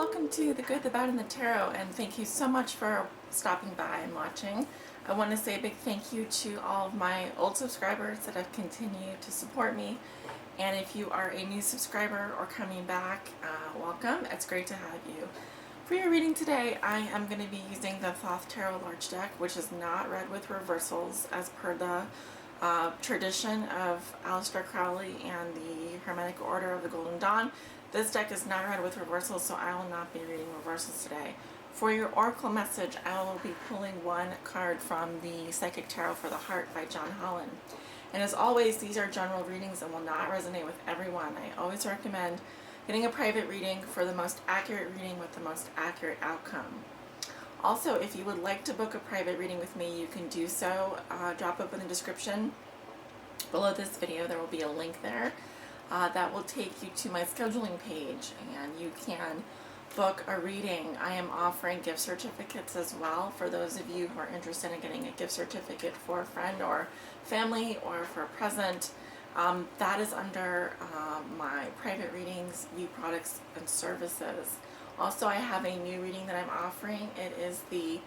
welcome to The Good, the Bad, and the Tarot, and thank you so much for stopping by and watching. I want to say a big thank you to all of my old subscribers that have continued to support me, and if you are a new subscriber or coming back, welcome. It's great to have you. For your reading today, I am going to be using the Thoth Tarot Large Deck, which is not read with reversals as per the tradition of Aleister Crowley and the Hermetic Order of the Golden Dawn. This deck is not read with reversals, so I will not be reading reversals today. For your oracle message, I will be pulling one card from the Psychic Tarot for the Heart by John Holland. And as always, these are general readings and will not resonate with everyone. I always recommend getting a private reading for the most accurate reading with the most accurate outcome. Also, if you would like to book a private reading with me, you can do so. Drop up in the description below this video. There will be a link there that will take you to my scheduling page, and you can book a reading. I am offering gift certificates as well for those of you who are interested in getting a gift certificate for a friend or family or for a present. That is under my private readings, view products and services. Also, I have a new reading that I'm offering. It is the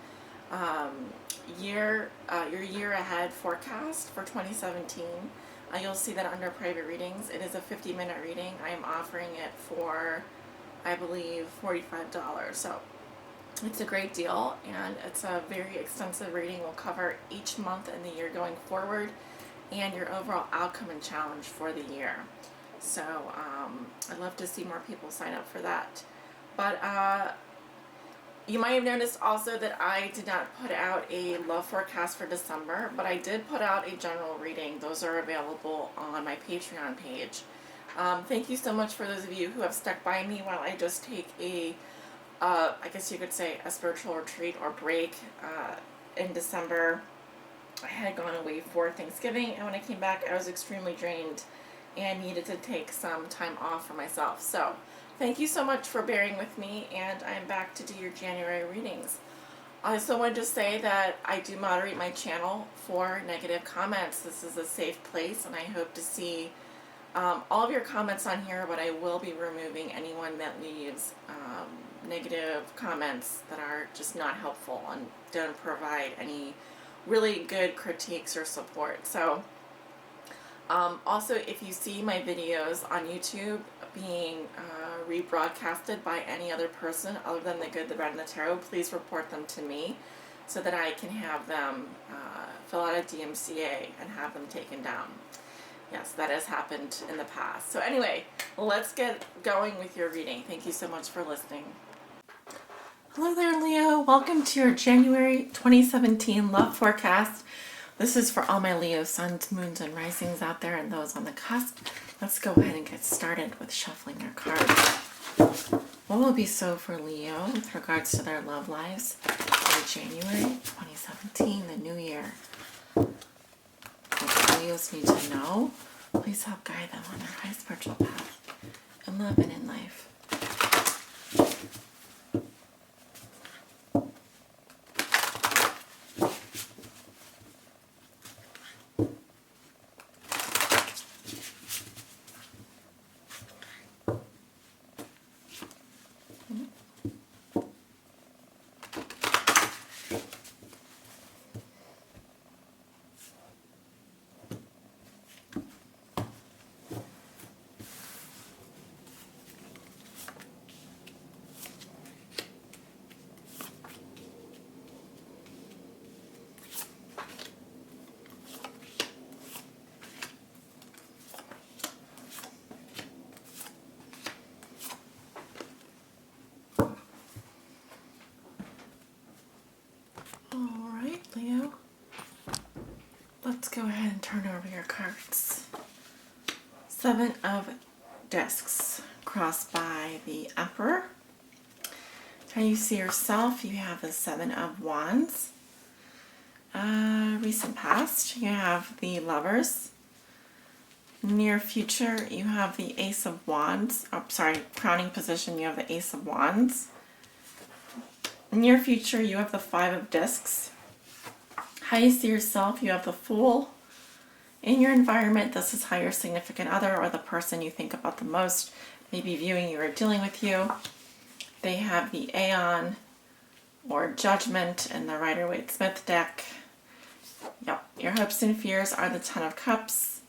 your year ahead forecast for 2017. You'll see that under private readings. It is a 50-minute reading. I am offering it for, I believe, $45. So it's a great deal, and it's a very extensive reading. Will cover each month in the year going forward and your overall outcome and challenge for the year. So I'd love to see more people sign up for that. But you might have noticed also that I did not put out a love forecast for December, but I did put out a general reading. Those are available on my Patreon page. Thank you so much for those of you who have stuck by me while I just take a, I guess you could say, a spiritual retreat or break in December. I had gone away for Thanksgiving, and when I came back, I was extremely drained and needed to take some time off for myself. So thank you so much for bearing with me, and I'm back to do your January readings. I also wanted to say that I do moderate my channel for negative comments. This is a safe place, and I hope to see all of your comments on here, but I will be removing anyone that leaves negative comments that are just not helpful and don't provide any really good critiques or support. So also, if you see my videos on YouTube being rebroadcasted by any other person other than The Good, the Bad, and the Tarot, please report them to me so that I can have them fill out a DMCA and have them taken down. Yes, that has happened in the past. So anyway, let's get going with your reading. Thank you so much for listening. Hello there, Leo. Welcome to your January 2017 love forecast. This is for all my Leo suns, moons, and risings out there and those on the cusp. Let's go ahead and get started with shuffling your cards. What will be so for Leo with regards to their love lives for January 2017, the new year? What Leos need to know? Please help guide them on their high spiritual path in love and in life. Alright, Leo. Let's go ahead and turn over your cards. 7 of Discs, crossed by the Emperor. How you see yourself, you have the 7 of Wands. Recent past, you have the Lovers. Near future, you have the Ace of Wands. Oh, sorry, crowning position, you have the Ace of Wands. Near future, you have the 5 of Discs. How you see yourself, you have the Fool. In your environment, this is how your significant other or the person you think about the most may be viewing you or dealing with you. They have the Aeon or Judgment in the Rider-Waite-Smith deck. Yep, your hopes and fears are the Ten of Cups,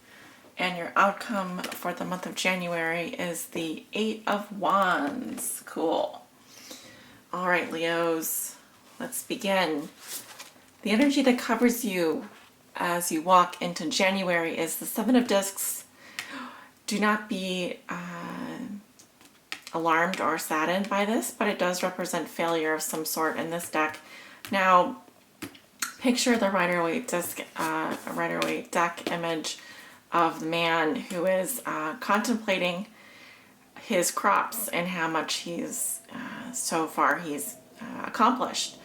and your outcome for the month of January is the Eight of Wands. Cool. All right, Leos, let's begin. The energy that covers you as you walk into January is the Seven of Discs. Do not be alarmed or saddened by this, but it does represent failure of some sort in this deck. Now, picture the Rider-Waite deck image of the man who is contemplating his crops and how much he's so far accomplished.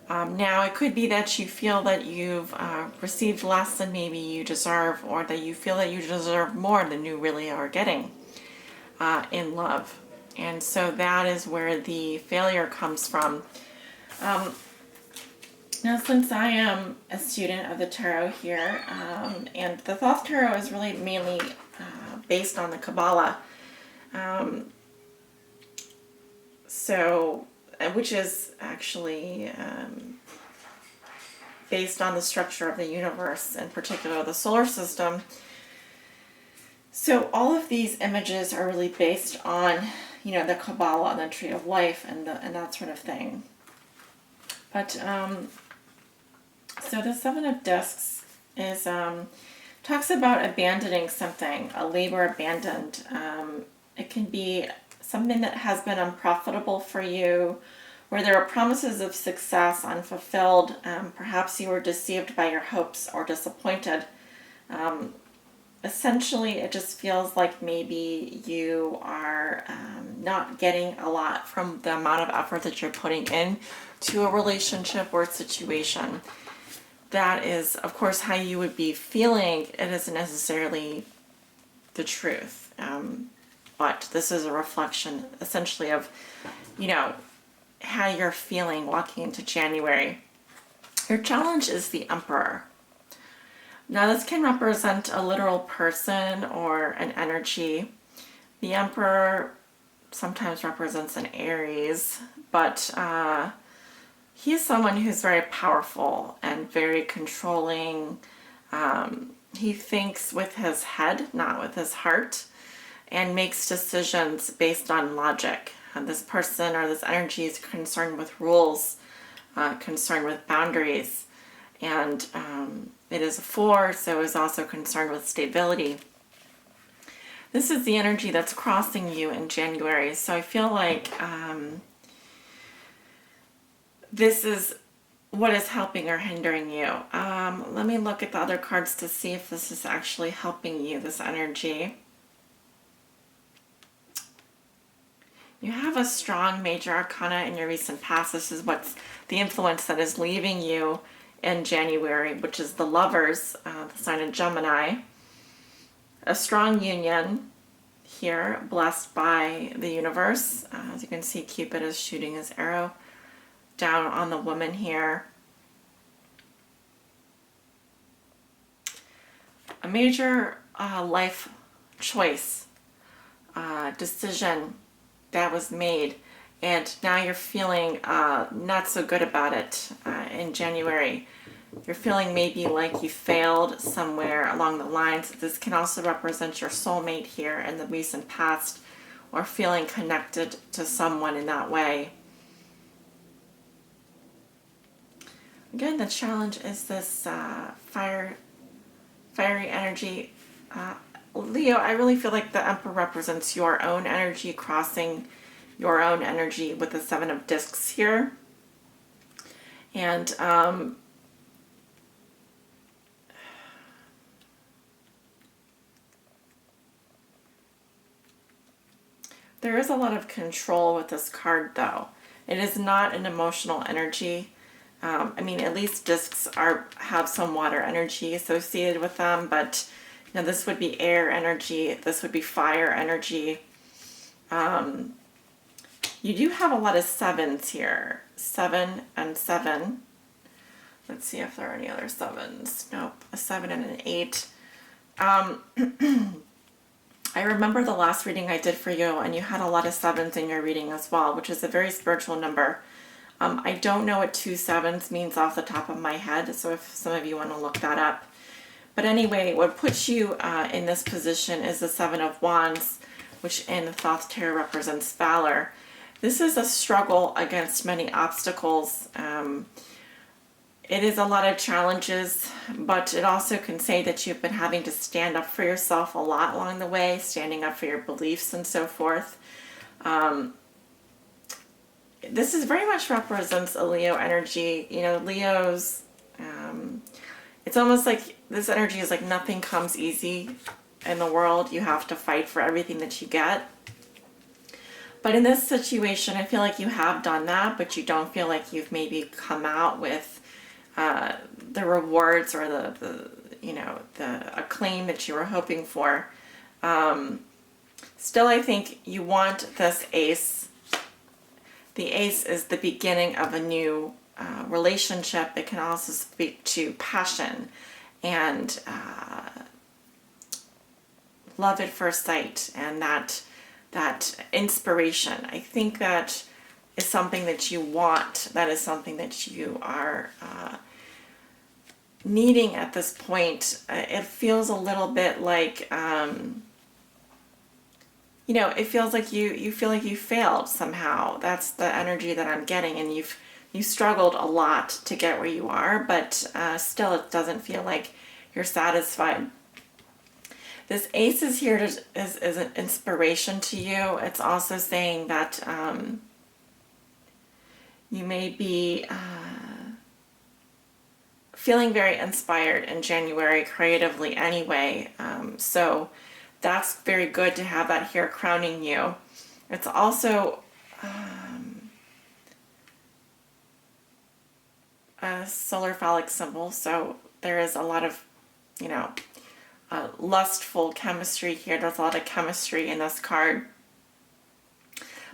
Now, it could be that you feel that you've received less than maybe you deserve, or that you feel that you deserve more than you really are getting in love. And so that is where the failure comes from. Now, since I am a student of the tarot here, and the Thoth Tarot is really mainly based on the Kabbalah, which is actually based on the structure of the universe, in particular the solar system. So all of these images are really based on, the Kabbalah and the Tree of Life and that sort of thing. But so the Seven of Discs is talks about abandoning something, a labor abandoned. It can be something that has been unprofitable for you, where there are promises of success unfulfilled. Perhaps you were deceived by your hopes or disappointed. Essentially, it just feels like maybe you are not getting a lot from the amount of effort that you're putting in to a relationship or situation. That is, of course, how you would be feeling. It isn't necessarily the truth. But this is a reflection, essentially, of, how you're feeling walking into January. Your challenge is the Emperor. Now, this can represent a literal person or an energy. The Emperor sometimes represents an Aries, but he is someone who's very powerful and very controlling. He thinks with his head, not with his heart, and makes decisions based on logic. This person or this energy is concerned with rules, concerned with boundaries, and it is a 4, so is also concerned with stability. This is the energy that's crossing you in January, so I feel like this is what is helping or hindering you. Let me look at the other cards to see if this is actually helping you, this energy. You have a strong major arcana in your recent past. This is what's the influence that is leaving you in January, which is the Lovers, the sign of Gemini. A strong union here, blessed by the universe. As you can see, Cupid is shooting his arrow down on the woman here. A major life choice, decision that was made, and now you're feeling not so good about it in January. You're feeling maybe like you failed somewhere along the lines. This can also represent your soulmate here in the recent past, or feeling connected to someone in that way. Again, the challenge is this fiery energy. Leo, I really feel like the Emperor represents your own energy, crossing your own energy with the Seven of Discs here. And there is a lot of control with this card, though. It is not an emotional energy. At least discs have some water energy associated with them, but this would be air energy. This would be fire energy. You do have a lot of 7s here. 7 and 7. Let's see if there are any other 7s. Nope. A 7 and an 8. I remember the last reading I did for you, and you had a lot of sevens in your reading as well, which is a very spiritual number. I don't know what 2 sevens means off the top of my head, so if some of you want to look that up. But anyway, what puts you in this position is the Seven of Wands, which in the Thoth Tarot represents valor. This is a struggle against many obstacles. It is a lot of challenges, but it also can say that you've been having to stand up for yourself a lot along the way, standing up for your beliefs and so forth. This is very much represents a Leo energy. You know, Leos, it's almost like this energy is like nothing comes easy in the world. You have to fight for everything that you get. But in this situation, I feel like you have done that, but you don't feel like you've maybe come out with the rewards or the acclaim that you were hoping for. Still, I think you want this ace. The ace is the beginning of a new relationship. It can also speak to passion and love at first sight and that inspiration. I think that is something that you want. That is something that you are needing at this point. It feels a little bit like, it feels like you feel like you failed somehow. That's the energy that I'm getting, and you struggled a lot to get where you are, but still it doesn't feel like you're satisfied. This ace is here as an inspiration to you. It's also saying that you may be feeling very inspired in January creatively anyway. So that's very good to have that here crowning you. It's also a solar phallic symbol, so there is a lot of, lustful chemistry here. There's a lot of chemistry in this card.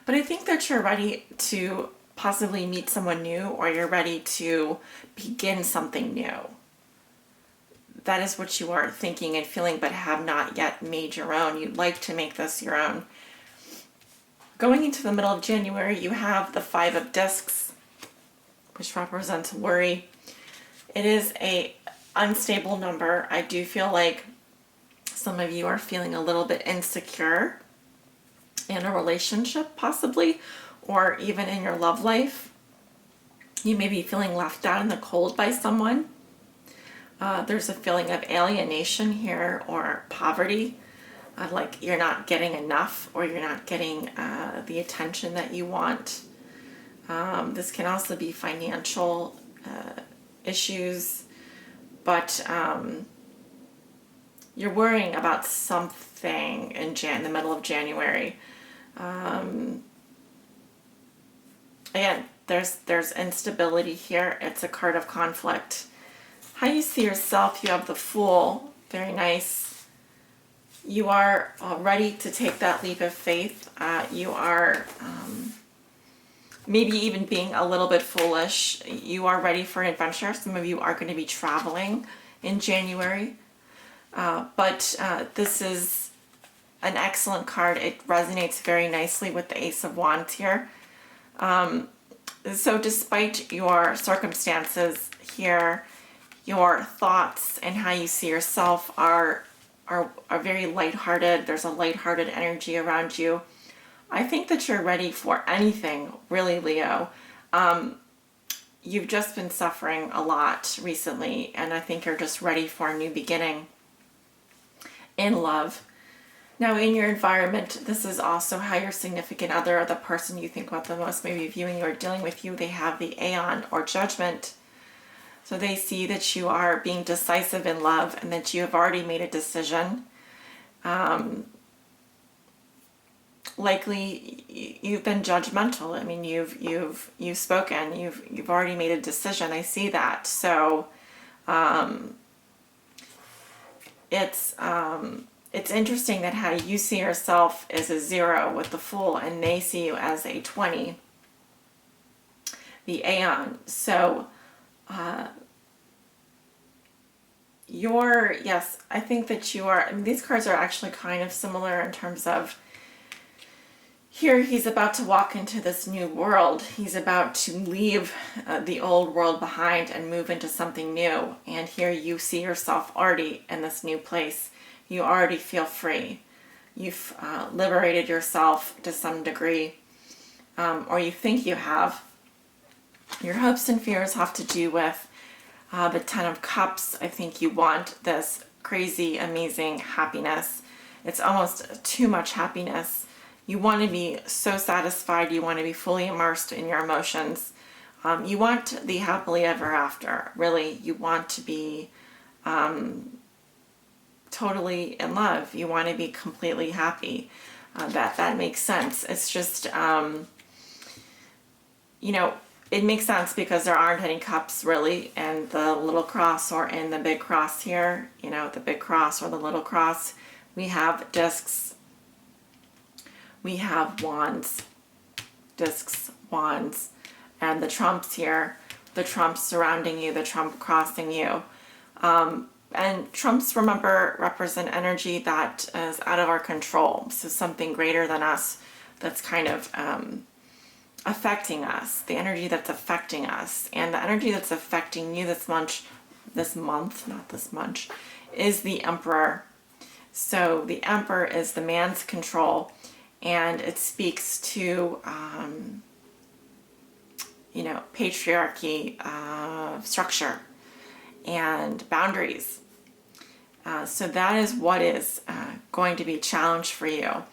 But I think that you're ready to possibly meet someone new, or you're ready to begin something new. That is what you are thinking and feeling, but have not yet made your own. You'd like to make this your own. Going into the middle of January, you have the Five of Discs, which represents worry. It is a unstable number. I do feel like some of you are feeling a little bit insecure in a relationship, possibly, or even in your love life. You may be feeling left out in the cold by someone. There's a feeling of alienation here, or poverty, like you're not getting enough, or you're not getting the attention that you want. This can also be financial issues, but you're worrying about something in the middle of January. Again, there's instability here. It's a card of conflict. How you see yourself, you have the Fool. Very nice. You are ready to take that leap of faith. You are maybe even being a little bit foolish. You are ready for an adventure. Some of you are going to be traveling in January. But this is an excellent card. It resonates very nicely with the Ace of Wands here. So despite your circumstances here, your thoughts and how you see yourself are very lighthearted. There's a lighthearted energy around you. I think that you're ready for anything, really, Leo. You've just been suffering a lot recently, and I think you're just ready for a new beginning in love. Now, in your environment, this is also how your significant other, or the person you think about the most, maybe viewing you or dealing with you, they have the Aeon or Judgment. So they see that you are being decisive in love and that you have already made a decision. Likely you've been judgmental. I mean, you've spoken. You've already made a decision. I see that. So it's interesting that how you see yourself as a 0 with the Fool, and they see you as a 20, the Aeon. So Yes, I think that you are. I mean, these cards are actually kind of similar in terms of here he's about to walk into this new world. He's about to leave the old world behind and move into something new. And here you see yourself already in this new place. You already feel free. You've liberated yourself to some degree, or you think you have. Your hopes and fears have to do with the Ten of Cups. I think you want this crazy, amazing happiness. It's almost too much happiness. You want to be so satisfied. You want to be fully immersed in your emotions. You want the happily ever after. Really, you want to be totally in love. You want to be completely happy. That makes sense. It's just, it makes sense because there aren't any cups really in the little cross or in the big cross here. The big cross or the little cross. We have discs. We have wands, discs, wands, and the trumps here. The trumps surrounding you, the trump crossing you. And trumps, remember, represent energy that is out of our control. So something greater than us that's kind of affecting us, the energy that's affecting us. And the energy that's affecting you this month, is the Emperor. So the Emperor is the man's control, and it speaks to, patriarchy, structure, and boundaries. So that is what is going to be a challenge for you.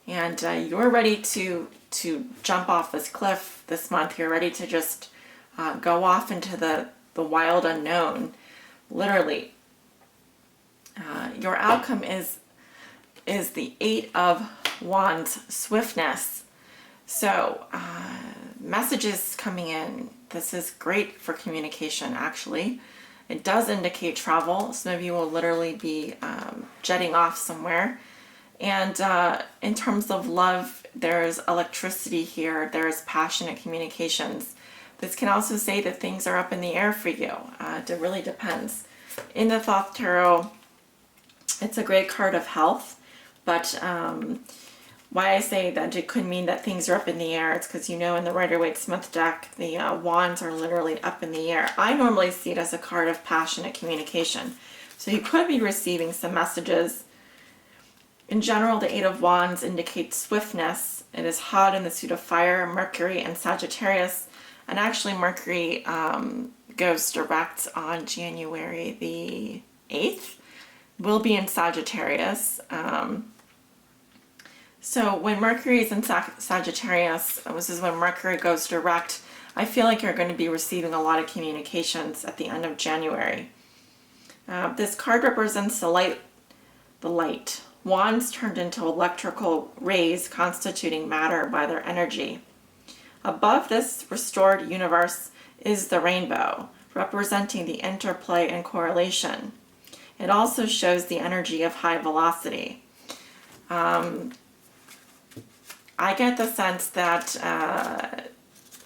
And you're ready to jump off this cliff this month. You're ready to just go off into the wild unknown, literally. Your outcome is the Eight of Wands, swiftness. So messages coming in. This is great for communication, actually. It does indicate travel. Some of you will literally be jetting off somewhere. And in terms of love, there's electricity here. There's passionate communications. This can also say that things are up in the air for you. It really depends. In the Thoth Tarot, it's a great card of health. But why I say that it could mean that things are up in the air, it's because in the Rider-Waite-Smith deck, the wands are literally up in the air. I normally see it as a card of passionate communication. So you could be receiving some messages. In general, the Eight of Wands indicates swiftness. It is hot in the suit of fire, Mercury and Sagittarius. And actually Mercury goes direct on January the 8th. Will be in Sagittarius. So when Mercury is in Sagittarius, this is when Mercury goes direct. I feel like you're going to be receiving a lot of communications at the end of January. This card represents the light. Wands turned into electrical rays constituting matter by their energy. Above this restored universe is the rainbow, representing the interplay and correlation. It also shows the energy of high velocity. I get the sense that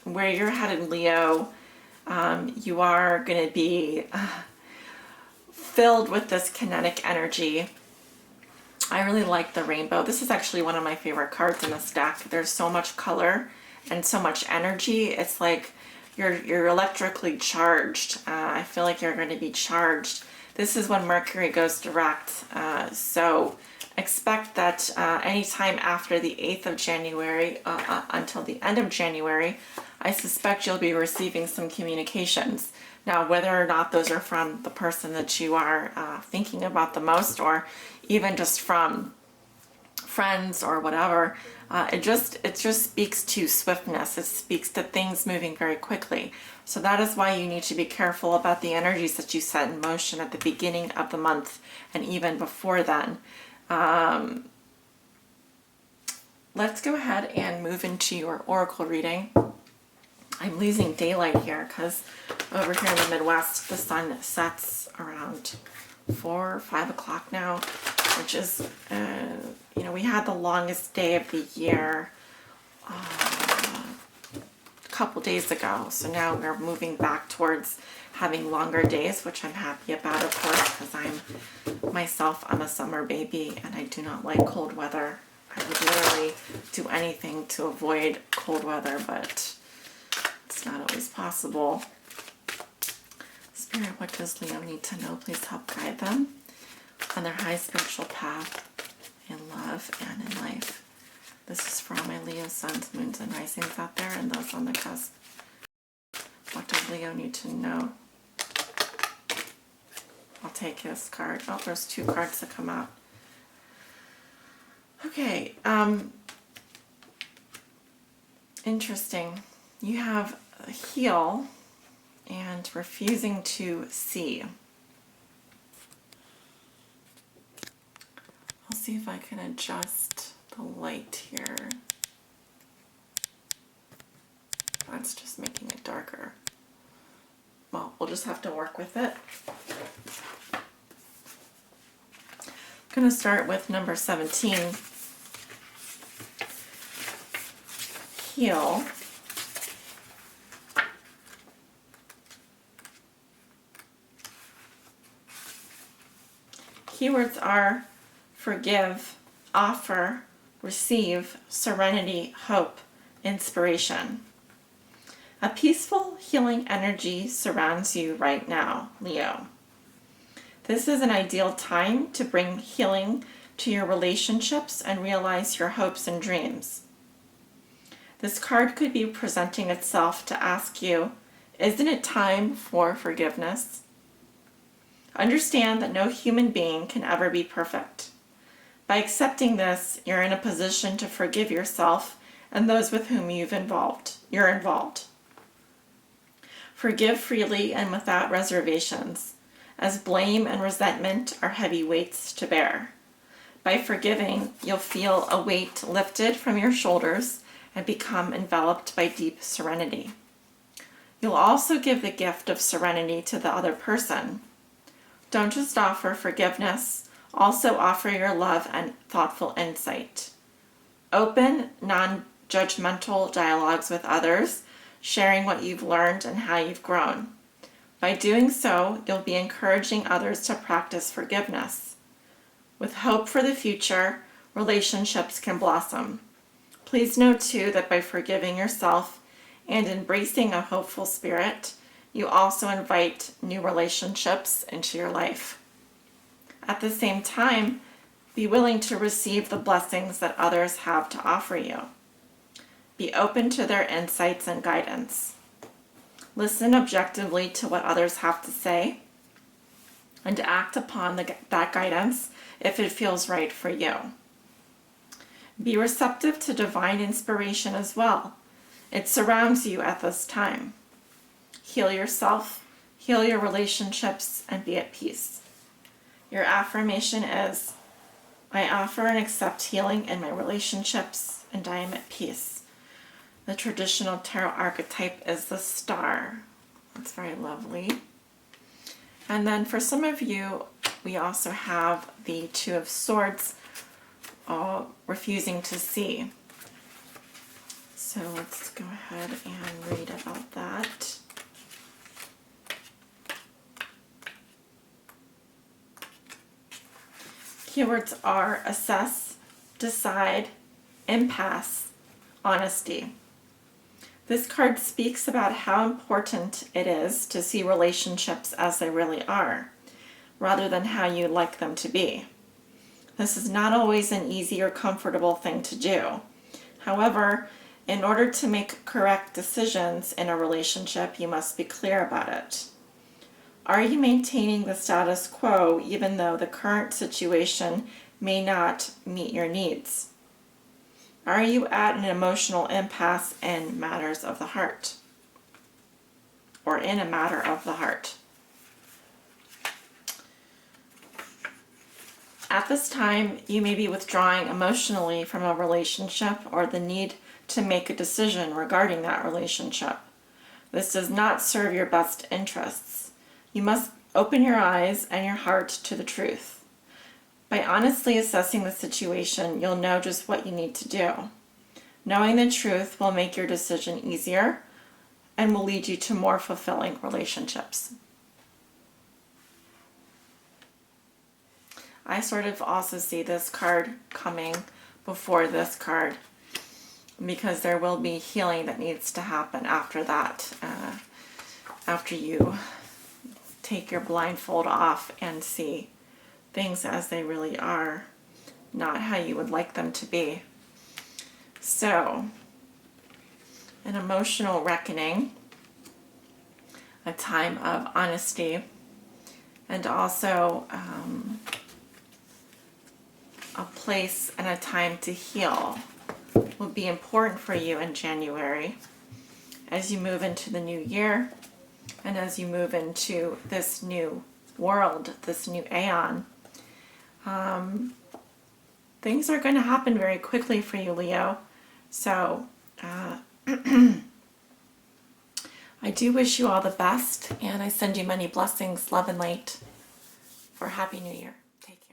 where you're headed, Leo, you are going to be filled with this kinetic energy. I really like the rainbow. This is actually one of my favorite cards in this deck. There's so much color and so much energy. It's like you're electrically charged. I feel like you're going to be charged. This is when Mercury goes direct. So expect that anytime after the 8th of January until the end of January, I suspect you'll be receiving some communications. Now, whether or not those are from the person that you are thinking about the most, or even just from friends or whatever, it just speaks to swiftness. It speaks to things moving very quickly. So that is why you need to be careful about the energies that you set in motion at the beginning of the month and even before then. Let's go ahead and move into your oracle reading. I'm losing daylight here because over here in the Midwest, the sun sets around 4 or 5 o'clock now, which is, we had the longest day of the year couple days ago. So now we're moving back towards having longer days, which I'm happy about, of course, because I'm a summer baby and I do not like cold weather. I would literally do anything to avoid cold weather, but it's not always possible. Spirit, what does Leo need to know? Please help guide them on their high spiritual path in love and in life. This is for all my Leo suns, moons, and risings out there and those on the cusp. What does Leo need to know? I'll take this card. Oh, there's 2 cards that come out. Okay, interesting. You have a heal and refusing to see. I'll see if I can adjust the light here. That's just making it darker. Well, we'll just have to work with it. I'm going to start with number 17. Heal. Keywords are forgive, offer, receive, serenity, hope, inspiration. A peaceful, healing energy surrounds you right now, Leo. This is an ideal time to bring healing to your relationships and realize your hopes and dreams. This card could be presenting itself to ask you, isn't it time for forgiveness? Understand that no human being can ever be perfect. By accepting this, you're in a position to forgive yourself and those with whom you're involved. Forgive freely and without reservations, as blame and resentment are heavy weights to bear. By forgiving, you'll feel a weight lifted from your shoulders and become enveloped by deep serenity. You'll also give the gift of serenity to the other person. Don't just offer forgiveness, also offer your love and thoughtful insight. Open, non-judgmental dialogues with others, sharing what you've learned and how you've grown. By doing so, you'll be encouraging others to practice forgiveness. With hope for the future, relationships can blossom. Please know too that by forgiving yourself and embracing a hopeful spirit, you also invite new relationships into your life. At the same time, be willing to receive the blessings that others have to offer you. Be open to their insights and guidance. Listen objectively to what others have to say and act upon that guidance if it feels right for you. Be receptive to divine inspiration as well. It surrounds you at this time. Heal yourself, heal your relationships, and be at peace. Your affirmation is, I offer and accept healing in my relationships, and I am at peace. The traditional tarot archetype is the star. That's very lovely. And then for some of you, we also have the Two of Swords, refusing to see. So let's go ahead and read about that. Keywords are assess, decide, impasse, honesty. This card speaks about how important it is to see relationships as they really are, rather than how you like them to be. This is not always an easy or comfortable thing to do. However, in order to make correct decisions in a relationship, you must be clear about it. Are you maintaining the status quo even though the current situation may not meet your needs? Are you at an emotional impasse in matters of the heart? Or in a matter of the heart? At this time, you may be withdrawing emotionally from a relationship or the need to make a decision regarding that relationship. This does not serve your best interests. You must open your eyes and your heart to the truth. By honestly assessing the situation, you'll know just what you need to do. Knowing the truth will make your decision easier, and will lead you to more fulfilling relationships. I sort of also see this card coming before this card, because there will be healing that needs to happen after that, after you take your blindfold off and see things as they really are, not how you would like them to be. So, an emotional reckoning, a time of honesty, and also a place and a time to heal will be important for you in January as you move into the new year and as you move into this new world, this new aeon. Things are going to happen very quickly for you, Leo. So I do wish you all the best, and I send you many blessings, love, and light for Happy New Year. Take care.